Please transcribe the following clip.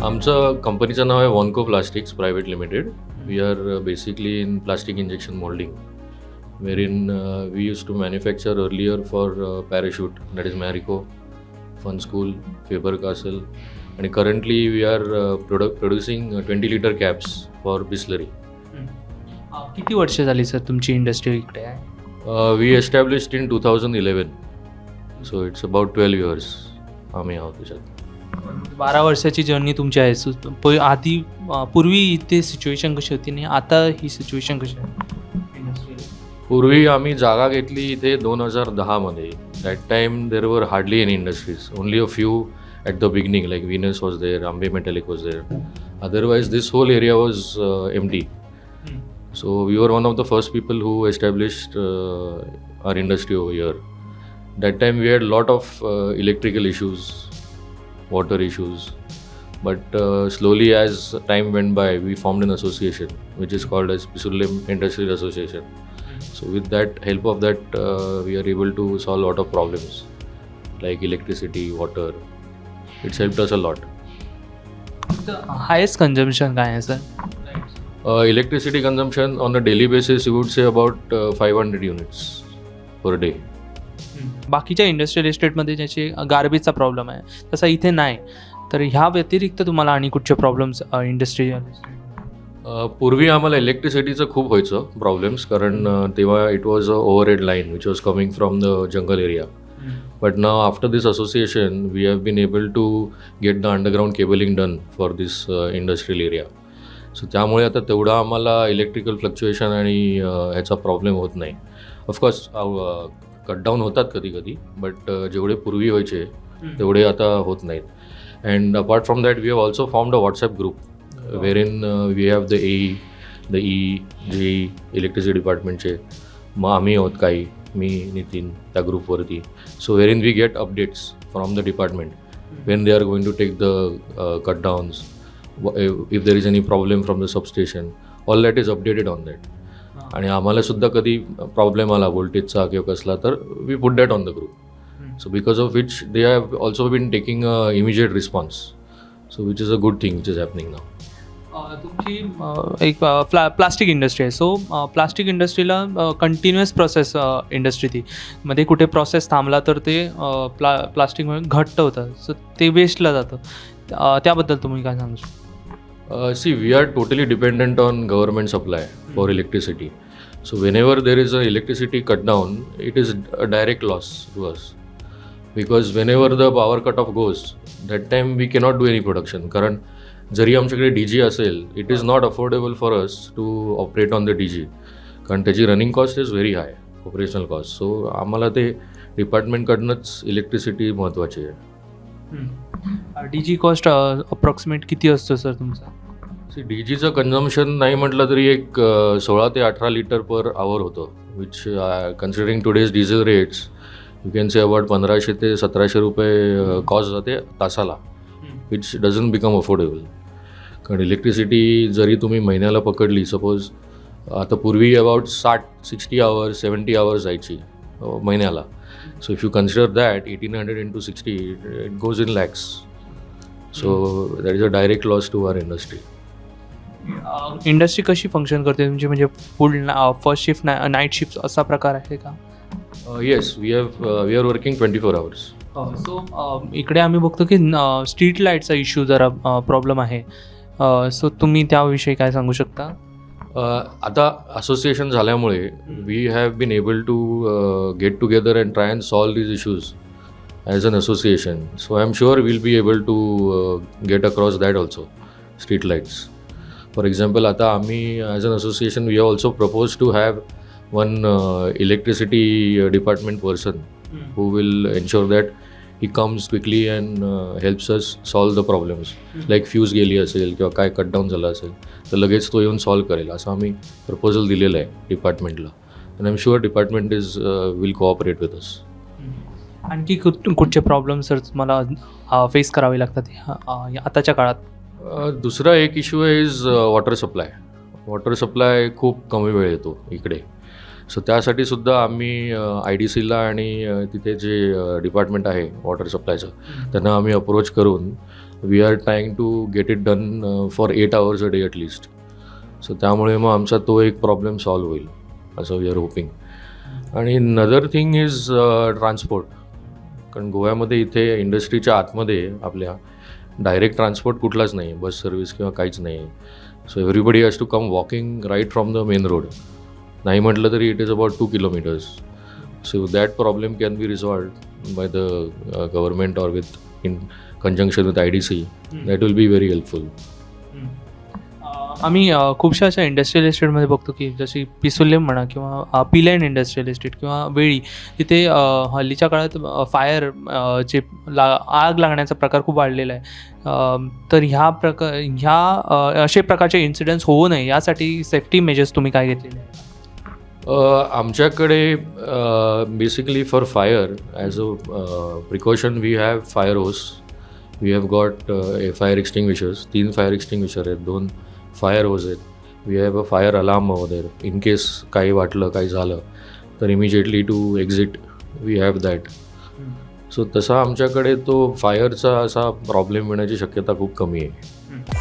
आमचं कंपनीचं नाव आहे वॉन्को plastics private limited. We are basically in plastic injection moulding, wherein we used to manufacture earlier for Parachute, that is Marico, Fun School, Faber-Castell, and currently we are producing 20-liter caps for Bisleri. किती वर्ष झाली sir तुमची industry इकडे आहे? We established in 2011, so it's about 12 years आम्ही आहोत त्याच्यात. 12 वर्षाची जर्नी तुमची आहे. आधी पूर्वी इथे सिच्युएशन कशी होती आणि आता ही सिच्युएशन कशी आहे इंडस्ट्रीला? पूर्वी आम्ही जागा घेतली इथे 2010मध्ये. That time there were hardly any industries, only a few at the beginning, like Venus was there, Ambe metallic was there. Otherwise this whole area was empty. So we were one of the first people who established our industry over here. That time we had a lot of electrical issues, water issues, but slowly as time went by, we formed an association which is called as Pisulim Industrial Association. So with that help of that, we are able to solve a lot of problems like electricity, water. It's helped us a lot. The highest consumption काय आहे sir? Electricity consumption on a daily basis, you would say about 500 units per day. बाकीच्या industrial इस्टेटमध्ये ज्याचे गार्बेजचा problem आहे तसा इथे नाही, तर ह्या व्यतिरिक्त तुम्हाला आणि कुठचे प्रॉब्लेम्स इंडस्ट्रियल? पूर्वी आम्हाला इलेक्ट्रिसिटीचं खूप व्हायचं प्रॉब्लेम्स, कारण तेव्हा it was a overhead line which was coming from the jungle area. But now after this association we have been able to get the underground cabling done for this industrial area. So त्यामुळे आता तेवढा आम्हाला electrical fluctuation आणि ह्याचा problem होत नाही. Of course कटडाऊन होतात कधी कधी, बट जेवढे पूर्वी व्हायचे तेवढे आता होत नाहीत. And apart from that we have also formed a WhatsApp group wherein we have the AE, the EE, JE, electricity डिपार्टमेंटचे, मग आम्ही आहोत काही, मी नितीन त्या ग्रुपवरती. So wherein we get updates from the department when they are going to take the cut downs, if there is any problem from the substation, all that is updated on that. आणि आम्हाला सुद्धा कधी problem आला व्होल्टेजचा किंवा कसला तर we put that on the group. So because of which they have also been taking immediate response, so which is a good thing which is happening now. तुमची एक प्लास्टिक इंडस्ट्री आहे. सो प्लास्टिक इंडस्ट्रीला continuous process industry ती मध्ये कुठे process थांबला तर ते प्लास्टिकमुळे घट्ट होतं, सो ते वेस्टला जातं. त्याबद्दल तुम्ही काय सांगू शकता? See, we are totally dependent on government supply for electricity. So whenever there is a electricity cut down, it is a direct loss to us. Because whenever the power cut off goes, that time we cannot do any production. कारण जरी आमच्याकडे DG असेल, it is not affordable for us to operate on the DG. कारण त्याची running cost is very high, operational cost. So आम्हाला ते डिपार्टमेंटकडनंच electricity महत्त्वाची आहे. DG कॉस्ट अप्रॉक्सिमेट किती असतो सर तुमचा? DGचं कन्झम्पशन नाही म्हटलं तरी एक 16 ते 18 लिटर पर आवर होतं, which considering today's diesel rates you can say about 1500 ते 1700 रुपये कॉस्ट जाते तासाला, विच डझंट बिकम अफोर्डेबल. कारण इलेक्ट्रिसिटी जरी तुम्ही महिन्याला पकडली, सपोज आता पूर्वी अबाउट 60 आवर्स 70 आवर्स जायची महिन्याला. So if you consider that 1800 into 60, it goes in lakhs. So that is a direct loss to our industry. Industry कशी फंक्शन करते तुमची, म्हणजे फुल फर्स्ट शिफ्ट नाईट शिफ्ट असा प्रकार आहे का? Yes, we are working 24 hours. So इकडे आम्ही बघतो की स्ट्रीट लाईटचा इश्यू जरा प्रॉब्लेम आहे. सो तुम्ही त्याविषयी काय सांगू शकता? आता असोसिएशन झाल्यामुळे we have been able to get together and try and solve these issues as an association. So I am sure will be able to get across that also street lights. For example आता आम्ही as an association we have also propose to have one electricity department person who will ensure that he comes quickly and helps us solve the problems. Like fuse गेली असेल किंवा काय कटडाऊन झालं असेल तर लगेच तो येऊन सॉल्व करेल, असं आम्ही प्रपोजल दिलेलं आहे डिपार्टमेंटला. And I am sure department will cooperate with us. आणखी कुठचे प्रॉब्लेम सर तुम्हाला फेस करावे लागतात आताच्या काळात? दुसरा एक इश्यू आहे is water supply. Water supply खूप कमी वेळ येतो इकडे. सो त्यासाठी सुद्धा आम्ही IDCला आणि तिथे जे डिपार्टमेंट आहे वॉटर सप्लायचं त्यांना आम्ही अप्रोच करून we are trying to get it done for 8 hours a day at least. So त्यामुळे मग आमचा तो एक प्रॉब्लेम सॉल्व्ह होईल असं वी आर होपिंग. आणि नदर थिंग इज ट्रान्सपोर्ट. कारण गोव्यामध्ये इथे इंडस्ट्रीच्या आतमध्ये आपल्या डायरेक्ट ट्रान्सपोर्ट कुठलाच नाही, बस सर्व्हिस किंवा काहीच नाही आहे. So everybody has to come walking right from the main road. नाही म्हटलं तरी it is about 2 kilometers. So that problem can be resolved by the government or with in conjunction with IDC. That will be very helpful. आम्ही खूपशा अशा industrial इस्टेटमध्ये बघतो की जशी पिसुल्लेम म्हणा किंवा पिलॅन इंडस्ट्रियल इस्टेट किंवा वेळी तिथे हल्लीच्या काळात फायर जे आग लागण्याचा प्रकार खूप वाढलेला आहे. तर ह्या असे प्रकारचे इन्सिडेंट्स होऊ नये यासाठी सेफ्टी मेजर्स तुम्ही काय घेतलेले आहेत? आमच्याकडे basically for fire as a precaution we have fire hose. We have got fire extinguishers. 3 fire extinguisher आहेत, 2 फायर होज आहेत. We have a fire alarm over. In case काही वाटलं काही झालं तर immediately to exit we have that. So तसा आमच्याकडे तो फायरचा असा प्रॉब्लेम येण्याची शक्यता खूप कमी आहे.